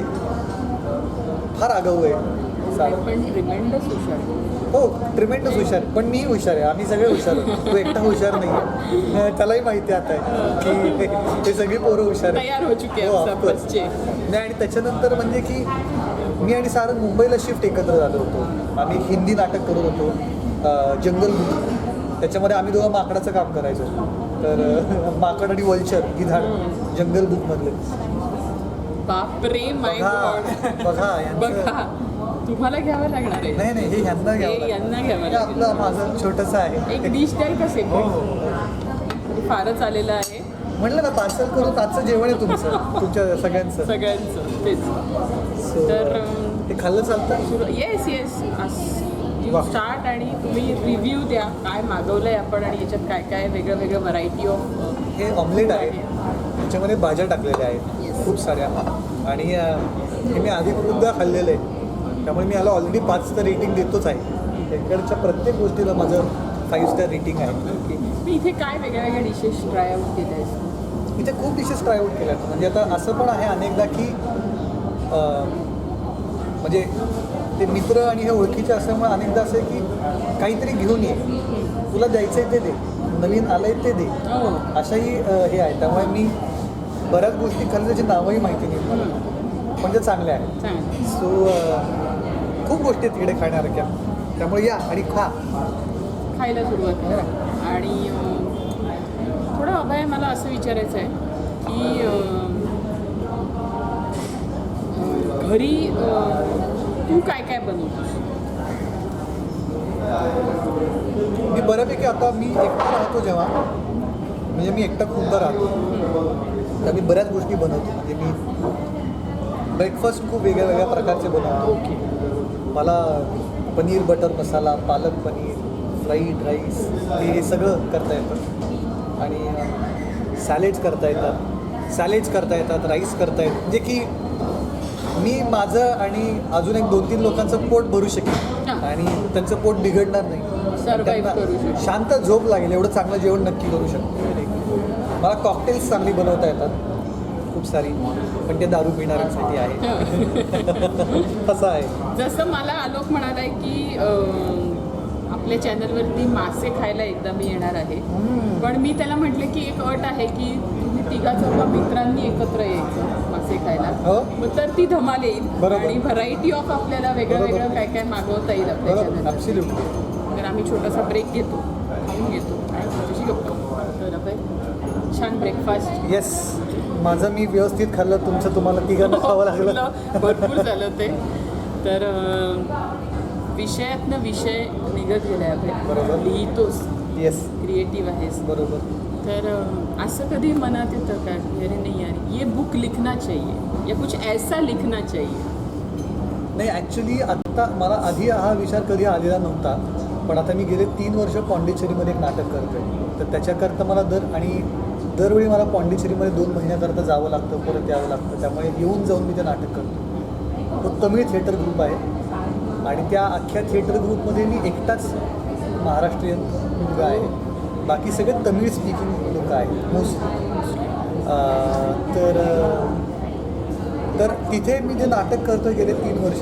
फार आगाऊ आहे सारंग. पण ट्रिमेंडस हुशार. हो, ट्रिमेंडस हुशार, पण मी हुशार आहे, आम्ही सगळे हुशार आहोत. तो एकटा हुशार नाही आहे, त्यालाही माहिती आता आहे की ते सगळी पोरं हुशार आहेत. तयार हो चुके हो, हैं of सब course. बच्चे. नाही, आणि त्याच्यानंतर म्हणजे की मी आणि सारंग मुंबईला शिफ्ट एकत्र झालो होतो. आम्ही एक हिंदी नाटक करत होतो, जंगल बुक. त्याच्यामध्ये आम्ही दोघं माकडाचं काम करायचो. तर माकड आणि वल्चर गिधाड जंगल बुकमधले. बापरे, माय गॉड. बघा बघा, तुम्हाला घ्यावं लागणार आहे. नाही नाही, हे ह्यांना घ्यावं हे लागतं. यांना घ्यावं हे लागेल. आपलं माझं छोटंसं आहे. एक डिश द्याल का हो सेपरेट? हो. फारच आलेलं आहे म्हटलं ना, पार्सल करून आजचं जेवण आहे तुमचं, तुमच्या सगळ्यांचं. सगळ्यांचं. तेच. So, तर ते खाल्लं चालतं. Yes yes. वाह. स्टार्ट आणि तुम्ही रिव्ह्यू द्या काय मागवलंय आपण आणि याच्यात काय काय वेगळं वेगळं व्हरायटी ऑफ. हे ऑमलेट आहे, त्याच्यामध्ये भाज्या टाकलेल्या आहेत Yes. खूप साऱ्या. आणि हे मी आधी खूपदा खाल्लेलं आहे, त्यामुळे मी याला ऑलरेडी 5 रेटिंग देतोच आहे. इकडच्या प्रत्येक गोष्टीला माझं 5 स्टार रेटिंग आहे. ओके. मी इथे काय वेगळ्या वेगळ्या डिशेस ट्राय आउट केल्या आहेत? इथे खूप डिशेस ट्राय आउट केल्या. म्हणजे आता असं पण आहे अनेकदा की म्हणजे ते मित्र आणि हे ओळखीचे असल्यामुळे अनेकदा असं आहे की काहीतरी घेऊन ये, तुला द्यायचं आहे ते दे, नवीन आलं आहे ते दे, हो. अशाही हे आहे. त्यामुळे मी बऱ्याच गोष्टी खाल्ल्या त्याची नावही माहिती नाही मला, म्हणजे चांगल्या आहेत. चांगलं. सो खूप गोष्टी आहेत तिकडे खाण्यासारख्या, त्यामुळे या आणि खा. खायला सुरुवात करा. आणि थोडं अभय मला असं विचारायचं आहे की घरी तू काय काय बनवतोस? मी बऱ्यापैकी आता मी एकटा राहतो जेव्हा, म्हणजे मी एकटा खूपदा राहतो, तर मी बऱ्याच गोष्टी बनवतो. म्हणजे मी ब्रेकफास्ट खूप वेगळ्या वेगळ्या प्रकारचे बनवतो. ओके. मला पनीर बटर मसाला, पालक पनीर, फ्राईड राईस हे सगळं करता येतं आणि सॅलेड्स करता येतात राईस करता येतात, म्हणजे की मी माझं आणि अजून एक 2-3 लोकांचं पोट भरू शकेन हां. आणि त्यांचं पोट बिघडणार नाही. Survive त्यांना करू शकतो. शांत झोप लागेल एवढं चांगलं जेवण नक्की करू शकतो. मला कॉकटेल्स चांगली बनवता येतात खूप सारी, पण ते दारू पिणाऱ्यांसाठी आहे. असं आहे. जसं मला आलोक म्हणालाय की आपल्या चॅनलवरती मासे खायला एकदा मी येणार आहे, पण मी त्याला म्हटले की एक अट आहे की तुम्ही तिघा-चौघा मित्रांनी एकत्र यायचं मासे खायला. हो. मग तर ती धमाल येईल बरोबर. आणि व्हरायटी ऑफ आपल्याला वेगळं बरोबर. वेगळं काय काय मागवता येईल आपल्या बरोबर, चॅनलवर. ॲब्सोल्युटली. तर आम्ही छोटासा ब्रेक घेतो, खाऊन घेतो आणि तुझ्याशी गप्पा मारतो. तर आपण छान ब्रेकफास्ट. येस, माझं मी व्यवस्थित खाल्लं, तुमचं तुम्हाला तिघांना खावं लागलं. भरपूर झालं ते. तर विषयातनं विषय निघत गेला आहे. बरोबर. लिहितोस, येस, क्रिएटिव्ह आहेस. बरोबर. तर असं कधी मनात येतं का की अरे नाही यार ये बुक लिखना चाहिए या कुछ ऐसा लिखना चाहिए? नाही, ॲक्च्युली आत्ता मला आधी हा विचार कधी आलेला नव्हता, पण आता मी गेले 3 वर्ष पॉंडिचेरीमध्ये एक नाटक करतो आहे. तर त्याच्याकरता मला दरवेळी मला पॉंडिचेरीमध्ये 2 महिन्याकरता जावं लागतं, परत यावं लागतं. त्यामुळे येऊन जाऊन मी ते नाटक करतो. तो तमिळ थिएटर ग्रुप आहे आणि त्या अख्ख्या थिएटर ग्रुपमध्ये मी एकटाच महाराष्ट्रीयन मुलगा आहे. बाकी सगळे तमिळ स्पीकिंग लोक आहेत मोस्टली. तर तिथे मी जे नाटक करतो गेले 3 वर्ष,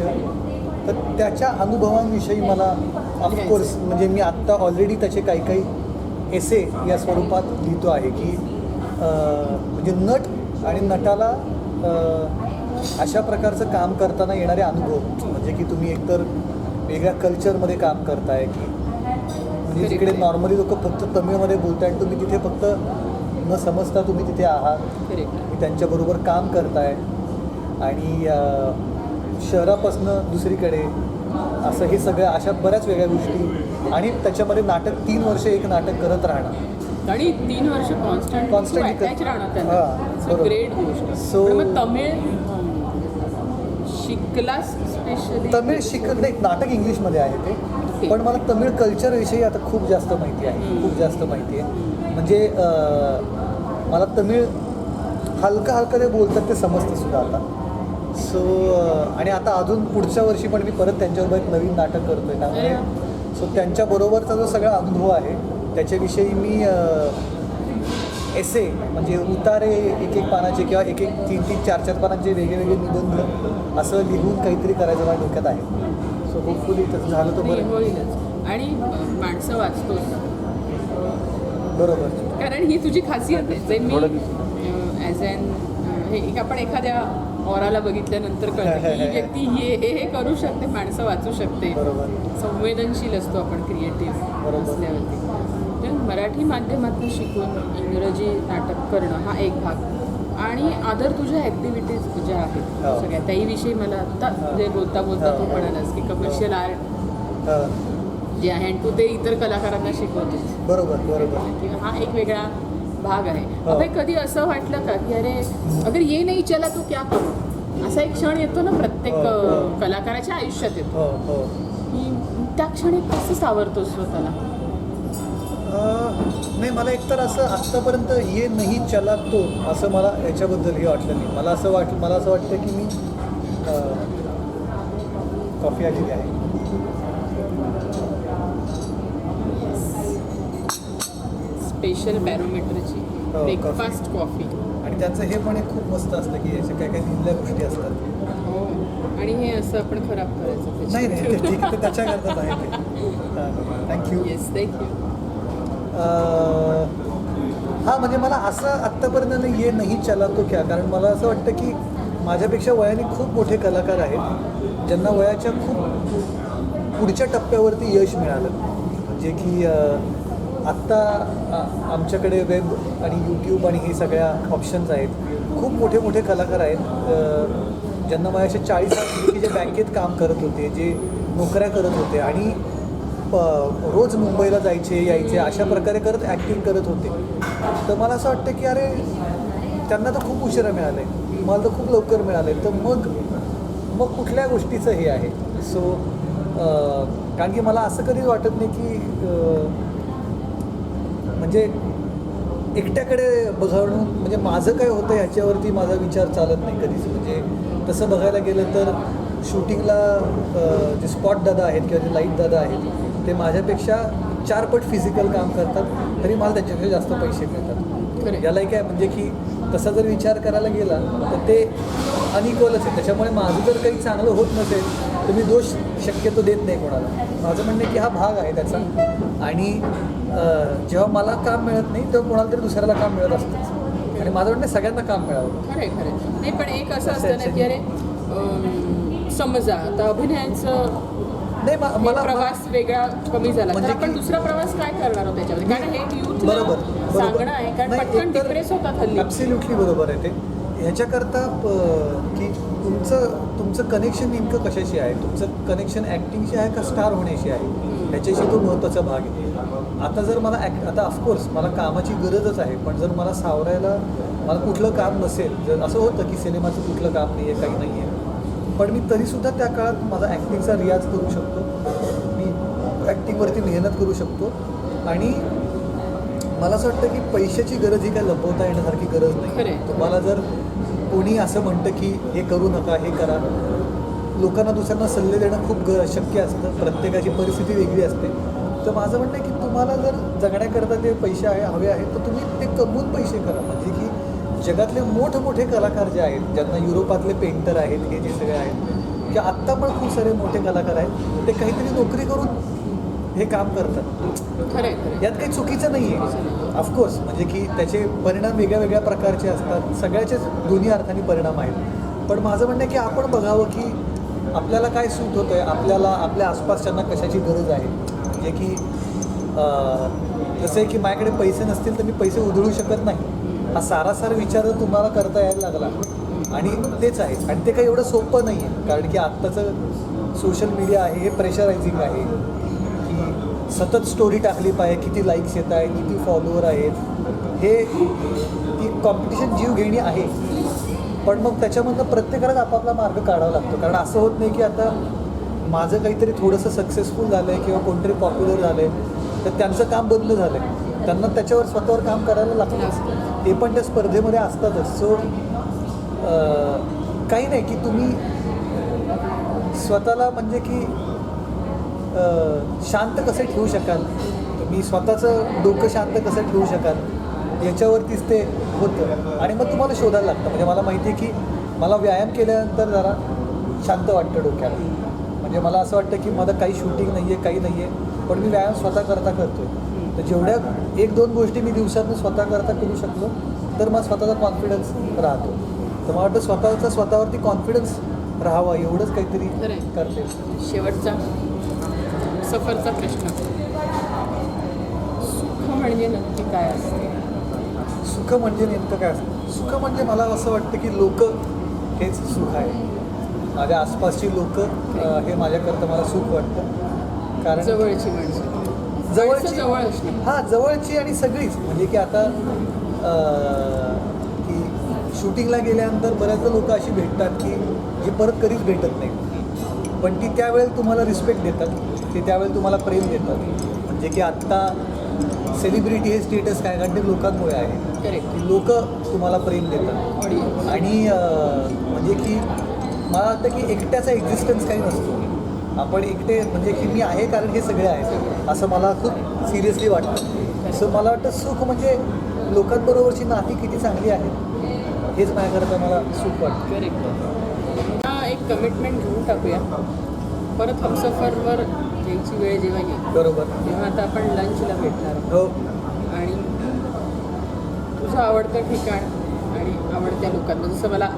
तर त्याच्या अनुभवांविषयी मला ऑफकोर्स म्हणजे मी आत्ता ऑलरेडी त्याचे काही एसे या स्वरूपात लिहितो आहे की म्हणजे नट आणि नटाला अशा प्रकारचं काम करताना येणारे अनुभव, म्हणजे की तुम्ही एकतर वेगळ्या कल्चरमध्ये काम करताय की म्हणजे जिकडे नॉर्मली लोक फक्त तमिळमध्ये बोलत आहेत, तुम्ही तिथे फक्त न समजता तुम्ही तिथे आहात, तुम्ही त्यांच्याबरोबर काम करताय आणि शहरापासनं दुसरीकडे असं हे सगळं अशा बऱ्याच वेगळ्या गोष्टी आणि त्याच्यामध्ये नाटक 3 वर्ष एक नाटक करत राहणं आणि 3 वर्ष कॉन्स्टंट अटॅच राहणार त्यांना. ग्रेट गोष्ट. So- पण मग तमिळ शिकलास स्पेशली? तमिळ नाही, नाटक इंग्लिशमध्ये आहे ते, पण मला तमिळ कल्चरविषयी आता खूप जास्त माहिती आहे. म्हणजे मला तमिळ हलकं ते बोलतात ते समजतं सुद्धा आता. सो आणि आता अजून पुढच्या वर्षी पण मी परत त्यांच्याबरोबर एक नवीन नाटक करतो आहे. त्यामुळे सो त्यांच्याबरोबरचा जो सगळा अनुभव आहे त्याच्याविषयी मी एसे म्हणजे उतारे 1-1 पानाचे किंवा 1-1, 3-3, 4-4 पानांचे वेगवेगळे निबंध असं लिहून काहीतरी करायचं माझ्या डोक्यात आहे. सो होपफुली तसं झालं तर बरं. होईलच. आणि माणसं वाचतोस बरोबर. कारण ही तुझी खासियत आहे. जे मी ॲज ॲन आपण एखाद्या ऑराला बघितल्यानंतर कळतं की ही व्यक्ती हे करू शकते, माणसं वाचू शकते. बरोबर. संवेदनशील असतो आपण क्रिएटिव्ह बरोबर. असल्यावरती. तर मराठी माध्यमातून शिकून इंग्रजी नाटक करणं हा एक भाग आणि अदर तुझ्या ॲक्टिव्हिटीज ज्या आहेत हो. सगळ्या त्याहीविषयी मला आत्ता जे बोलता तू म्हणालास की कमर्शियल आर्ट जे आहे आणि तू ते इतर कलाकारांना शिकवतोस. बरोबर. किंवा हा एक वेगळा भाग आहे. हो. अभय, कधी असं वाटलं का की अरे अगर ये नाही चला तो क्या करू? असा एक क्षण येतो ना प्रत्येक हो. कलाकाराच्या आयुष्यात येतो हो. की त्या क्षणी कसं सावरतोस स्वतःला? नाही, मला एकतर असं आत्तापर्यंत ये नाही चला तो असं मला याच्याबद्दलही वाटलं नाही. मला असं वाटतं की मी कॉफी आलेली आहे. स्पेशल बॅरोमीटरची हो, ब्रेकफास्ट कॉफी. आणि त्यांचं हे पण एक खूप मस्त असतं की याच्या काही लिहिलेल्या गोष्टी असतात. हो. आणि हे असं आपण खराब करायचं नाही ते ठीक आहे, ते त्याच्याकरताच आहे ते. थँक्यू. Yes, thank you. हां, म्हणजे मला असं आत्तापर्यंत ये नाही चला तो क्या, कारण मला असं वाटतं की माझ्यापेक्षा वयाने खूप मोठे कलाकार आहेत ज्यांना वयाच्या खूप पुढच्या टप्प्यावरती यश मिळालं. म्हणजे की आत्ता आमच्याकडे वेब आणि यूट्यूब आणि हे सगळ्या ऑप्शन्स आहेत. खूप मोठे कलाकार आहेत ज्यांना वयाच्या 40 की जे बँकेत काम करत होते, जे नोकऱ्या करत होते आणि रोज मुंबईला यायचे अशा प्रकारे करत ॲक्टिंग करत होते. तर मला असं वाटतं की अरे त्यांना तर खूप उशिरा मिळालं आहे, मला तर खूप लवकर मिळालं आहे. तर मग कुठल्या गोष्टीचं हे आहे. सो कारण की मला असं कधीच वाटत नाही की म्हणजे एकट्याकडे बघावून म्हणजे माझं काय होतं ह्याच्यावरती माझा विचार चालत नाही कधीच. म्हणजे तसं बघायला गेलं तर शूटिंगला जे स्पॉट दादा आहेत किंवा जे लाईट दादा आहेत ते माझ्यापेक्षा 4 पट फिजिकल काम करतात तरी मला त्याच्यापेक्षा जास्त पैसे मिळतात. यालाही काय म्हणजे की तसा जर विचार करायला गेला तर ते अनइक्वलच आहे. त्याच्यामुळे माझं जर काही चांगलं होत नसेल तर मी दोष शक्यतो देत नाही कोणाला. माझं म्हणणं आहे की हा भाग आहे त्याचा. आणि जेव्हा मला काम मिळत नाही तेव्हा कोणाला तरी दुसऱ्याला काम मिळत असतंच. आणि माझं म्हणणं आहे सगळ्यांना काम मिळावं. खरं खरं नाही, पण एक असं असतं ना की अरे समजा आता अभिनयाचं नाही मला प्रवास वेगळा कमी झाला तर म्हणजे आपण दुसरा प्रवास काय करणार आहोत त्याच्यामध्ये? कारण हे यूथला सांगणं आहे, कारण पटकन डिप्रेस होतात हल्ली. ॲब्सोल्युटली बरोबर आहे ते. ह्याच्याकरता की तुमचं कनेक्शन नेमकं कशाशी आहे, तुमचं कनेक्शन ॲक्टिंगशी आहे का स्टार होण्याशी आहे, ह्याच्याशी तो महत्त्वाचा भाग आहे. आता जर मला आता ऑफकोर्स मला कामाची गरजच आहे, पण जर मला सावरायला मला कुठलं काम नसेल, जर असं होतं की सिनेमाचं कुठलं काम नाही आहे काही नाही आहे, पण मी तरीसुद्धा त्या काळात माझा ॲक्टिंगचा रियाज करू शकतो, मी ॲक्टिंगवरती मेहनत करू शकतो. आणि मला असं वाटतं की पैशाची गरज ही काय लपवता येण्यासारखी गरज नाही. तुम्हाला जर कोणी असं म्हणतं की हे करू नका हे करा, लोकांना दुसऱ्यांना सल्ले देणं खूप शक्य असतं, प्रत्येकाची परिस्थिती वेगळी असते. तर माझं म्हणणं आहे की तुम्हाला जर जगण्याकरता ते पैसे हवे आहेत तर तुम्ही ते कमवून पैसे करा. म्हणजे की जगातले मोठमोठे कलाकार जे आहेत, ज्यांना युरोपातले पेंटर आहेत, हे जे सगळे आहेत, की आत्ता पण खूप सारे मोठे कलाकार आहेत, ते काहीतरी नोकरी करून हे काम करतात. यात काही चुकीचं नाही आहे ऑफकोर्स. म्हणजे की त्याचे परिणाम वेगळ्या वेगळ्या प्रकारचे असतात, सगळ्याचेच दोन्ही अर्थाने परिणाम आहेत. पण माझं म्हणणं आहे की आपण बघावं की आपल्याला काय सूट होतं आहे, आपल्याला आपल्या आसपासच्यांना कशाची गरज आहे. म्हणजे की जसं आहे की माझ्याकडे पैसे नसतील तर मी पैसे उधळू शकत नाही, हा सारासार विचार तुम्हाला करता यायला लागला. आणि तेच आहे. आणि ते काही एवढं सोपं नाही आहे, कारण की आत्ताचं सोशल मीडिया आहे हे प्रेशरायझिंग आहे की सतत स्टोरी टाकली पाहिजे, किती लाईक्स येत आहे, किती फॉलोअर आहेत, हे ती कॉम्पिटिशन जीव घेणी आहे. पण मग त्याच्यामधनं प्रत्येकालाच आपापला मार्ग काढावा लागतो. कारण असं होत नाही की आता माझं काहीतरी थोडंसं सक्सेसफुल झालं आहे किंवा कोणतरी पॉप्युलर झालं आहे तर त्यांचं काम बंद झालं आहे, त्यांना त्याच्यावर स्वतःवर काम करायला लागतं. ते पण त्या स्पर्धेमध्ये असतातच. सो काही नाही की तुम्ही स्वतःला म्हणजे की शांत कसं ठेवू शकाल, तुम्ही स्वतःचं डोकं शांत कसं ठेवू शकाल याच्यावरतीच ते होतं. आणि मग तुम्हाला शोधायला लागतं. म्हणजे मला माहिती आहे की मला व्यायाम केल्यानंतर जरा शांत वाटतं डोक्याला. म्हणजे मला असं वाटतं की माझं काही शूटिंग नाही आहे, काही नाही आहे, पण मी व्यायाम स्वतः करतो आहे. तर जेवढ्या 1-2 गोष्टी मी दिवसातून स्वतः करता करू शकलो तर मग स्वतःचा कॉन्फिडन्स राहतो. तर मला वाटतं स्वतःवरती कॉन्फिडन्स राहावा एवढंच काहीतरी करते. शेवटचा सफरचा प्रश्न, सुख म्हणजे नक्की काय असते? सुख म्हणजे नेमकं काय असतं? सुख म्हणजे मला असं वाटतं की लोक हेच सुख आहे. माझ्या आसपासची लोक हे माझ्याकरता मला सुख वाटतं. कारण जवळची माणसं, जवळची हां जवळची आणि सगळीच. म्हणजे की आता की शूटिंगला गेल्यानंतर बऱ्याचदा लोक अशी भेटतात की जी परत कधीच भेटत नाही, पण ती त्यावेळेला तुम्हाला रिस्पेक्ट देतात, ते त्यावेळेला तुम्हाला प्रेम देतात. म्हणजे की आत्ता सेलिब्रिटी हे स्टेटस काय कारण ते लोकांमुळे आहे. करेक्ट. लोक तुम्हाला प्रेम देतात. आणि म्हणजे की मला वाटतं की एकट्याचा एक्झिस्टन्स काही नसतो. आपण एकटे म्हणजे की मी आहे कारण हे सगळे आहेत असं मला खूप सिरियसली वाटतं. सो मला वाटतं सुख म्हणजे लोकांबरोबरची नाती किती चांगली आहेत हेच माझ्याकरता मला सुख वाटतं. करेक्ट. एक कमिटमेंट घेऊन टाकूया, परत हमसफरवर यायची वेळ जेव्हा येईल बरोबर तेव्हा आता आपण लंचला भेटणार आहोत. हो. आणि तुझं आवडतं ठिकाण आणि आवडत्या लोकांना, जसं मला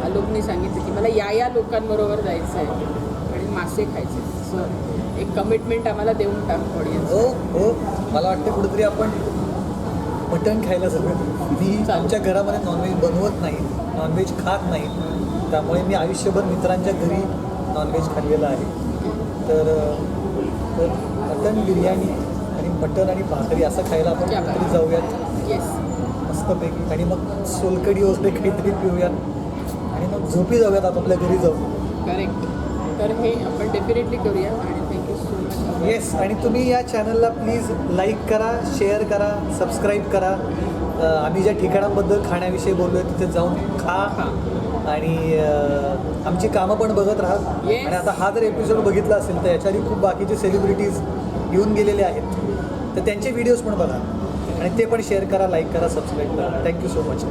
आलोकने सांगितलं की मला या लोकांबरोबर जायचं आहे आणि मासे खायचे. सो एक कमिटमेंट आम्हाला देऊन टाक ऑडियन्स. हो. मला वाटतं कुठेतरी आपण मटण खायला सगळं. मी आमच्या घरामध्ये नॉनव्हेज बनवत नाही, नॉनव्हेज खात नाही, त्यामुळे मी आयुष्यभर मित्रांच्या घरी नॉनव्हेज खाल्लेलं आहे. तर मटण बिर्याणी आणि मटण आणि भाकरी असं खायला आपण कुठेतरी जाऊयात. येस, मस्तपैकी. आणि मग सोलकडी वगैरे काहीतरी पिऊयात आणि मग झोपी जाऊयात, आपापल्या घरी जाऊ. करेक्ट. तर हे आपण डेफिनेटली करूया. आणि थँक्यू सो मच येस, आणि तुम्ही या चॅनलला प्लीज लाईक करा, शेअर करा, सबस्क्राईब करा. आम्ही ज्या ठिकाणांबद्दल खाण्याविषयी बोललो आहे तिथे जाऊन खा आणि आमची कामं पण बघत राहा. Yes. आणि आता हा जर एपिसोड बघितला असेल तर याच्या आधी खूप बाकीचे सेलिब्रिटीज येऊन गेलेले आहेत तर त्यांचे व्हिडिओज पण बघा आणि ते पण शेअर करा, लाईक करा, सबस्क्राईब करा. Thank you so much.